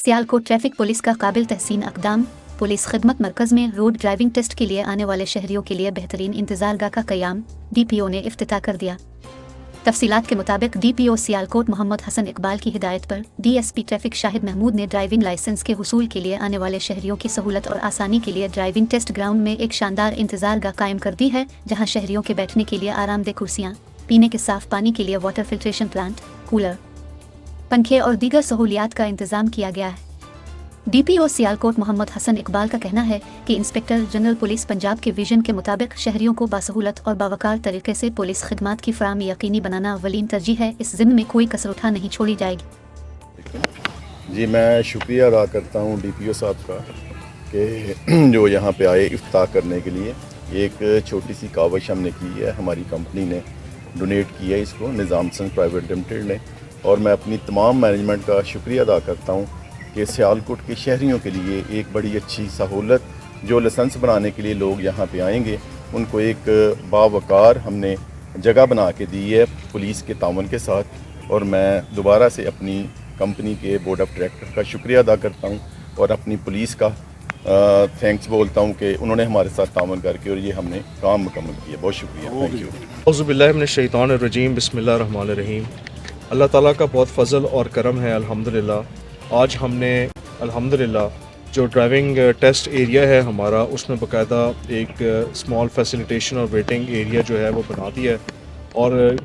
Sialkot traffic police का काबिल तहसीन अक़दाम। Police खिदमत मरकज़ में रोड ड्राइविंग टेस्ट के लिए आने वाले शहरियों के लिए बेहतरीन इंतज़ारगाह का क़याम, DPO ने इफ्तिताह कर दिया। तफसीलात के मुताबिक DPO सियालकोट मोहम्मद हसन इकबाल की हिदायत पर DSP ट्रैफिक शाहिद महमूद ने ड्राइविंग लाइसेंस के हुसूल के लिए आने वाले शहरियों की सहूलत और आसानी के लिए ड्राइविंग टेस्ट ग्राउंड में एक शानदार इंतज़ारगाह कायम कर दी है, जहाँ शहरियों के बैठने के लिए आरामदेह कुर्सियाँ, पीने के साफ़ पानी के लिए वाटर फिल्ट्रेशन प्लांट, कूलर, पंखे और दीगर सहूलियात का इंतज़ाम किया गया है। DPO सियालकोट मोहम्मद हसन इकबाल का कहना है कि इंस्पेक्टर जनरल पुलिस पंजाब के विजन के मुताबिक शहरियों को बासहूलत और बावकार तरीके से पुलिस खिदमात की फराहमी यकीनी बनाना अव्वलीन तरजीह है। इस ज़िम्मे में कोई कसर उठा नहीं छोड़ी जाएगी। जी, मैं शुक्रिया अदा करता हूँ DPO साहब का कि जो यहाँ पे आए इफ्ताह करने के लिए। एक छोटी सी काविश हमने की है, हमारी कंपनी ने डोनेट किया है इसको, निज़ाम संघ प्राइवेट लिमिटेड ने, और मैं अपनी तमाम मैनेजमेंट का शुक्रिया अदा करता हूँ कि सियालकोट के शहरियों के लिए एक बड़ी अच्छी सहूलत, जो लाइसेंस बनाने के लिए लोग यहाँ पे आएंगे उनको एक बावकार हमने जगह बना के दी है पुलिस के तावन के साथ। और मैं दोबारा से अपनी कंपनी के बोर्ड ऑफ डायरेक्टर का शुक्रिया अदा करता हूँ और अपनी पुलिस का थैंक्स बोलता हूँ कि उन्होंने हमारे साथ तावन करके और ये हमने काम मुकम्मल किया। बहुत शुक्रिया, थैंक यू। औज़ुबिल्लाहि मिनश्शैतानिर्रजीम, बिस्मिल्लाहिर्रहमानिर्रहीम। अल्लाह ताला का बहुत फ़ज़ल और करम है अल्हम्दुलिल्लाह। आज हमने अल्हम्दुलिल्लाह जो ड्राइविंग टेस्ट एरिया है हमारा, उसमें बाकायदा एक स्मॉल फैसिलिटेशन और वेटिंग एरिया जो है वो बना दिया है, और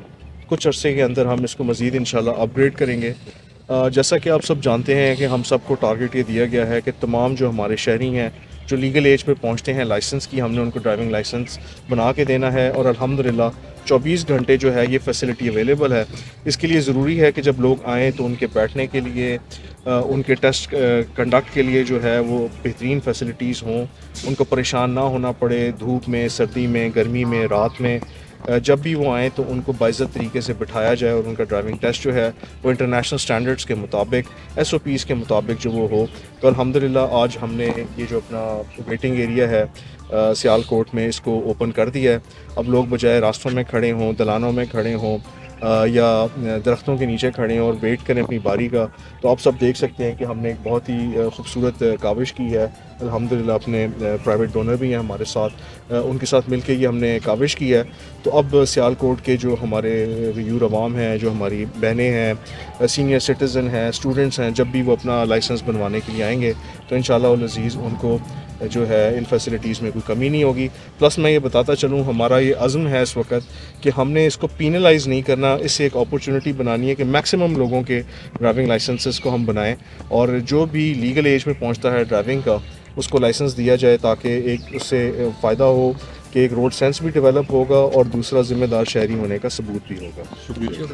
कुछ अरसे के अंदर हम इसको मज़ीद इंशाल्लाह अपग्रेड करेंगे। जैसा कि आप सब जानते हैं कि हम सबको टारगेट ये दिया गया है कि तमाम जो हमारे शहरी हैं जो लीगल एज पे पहुंचते हैं लाइसेंस की, हमने उनको ड्राइविंग लाइसेंस बना के देना है, और अल्हम्दुलिल्लाह 24 घंटे जो है ये फैसिलिटी अवेलेबल है। इसके लिए ज़रूरी है कि जब लोग आएँ तो उनके बैठने के लिए, उनके टेस्ट कंडक्ट के लिए जो है वो बेहतरीन फैसिलिटीज़ हों, उनको परेशान ना होना पड़े धूप में, सर्दी में, गर्मी में, रात में। जब भी वो आएँ तो उनको बाइज़्ज़त तरीके से बिठाया जाए और उनका ड्राइविंग टेस्ट जो है वो इंटरनेशनल स्टैंडर्ड्स के मुताबिक, SOPs के मुताबिक जो वो हो। तो अल्हम्दुलिल्लाह आज हमने ये जो अपना वेटिंग एरिया है सियालकोट में, इसको ओपन कर दिया है। अब लोग बजाय रास्तों में खड़े हों, दलानों में खड़े हों या दरख्तों के नीचे खड़े हों और वेट करें अपनी बारी का, तो आप सब देख सकते हैं कि हमने एक बहुत ही खूबसूरत काविश की है। अल्हम्दुलिल्लाह अपने प्राइवेट डोनर भी हैं हमारे साथ, उनके साथ मिलके ये हमने काविश की है। तो अब सियालकोट के जो हमारे व्यूअर अवाम हैं, जो हमारी बहनें हैं, सीनियर सिटीज़न हैं, स्टूडेंट्स हैं, जब भी वो अपना लाइसेंस बनवाने के लिए आएंगे तो इंशाअल्लाह अज़ीज़ उनको जो है इन फैसिलिटीज़ में कोई कमी नहीं होगी। प्लस मैं ये बताता चलूँ, हमारा ये अज़्म है इस वक्त कि हमने इसको पीनलाइज़ नहीं करना, इससे एक अपॉर्चुनिटी बनानी है कि मैक्सिमम लोगों के ड्राइविंग लाइसेंसेस को हम बनाएं, और जो भी लीगल एज में पहुंचता है ड्राइविंग का उसको लाइसेंस दिया जाए, ताकि एक उससे फ़ायदा हो कि एक रोड सेंस भी डेवलप होगा और दूसरा ज़िम्मेदार शहरी होने का सबूत भी होगा। शुक्रिया।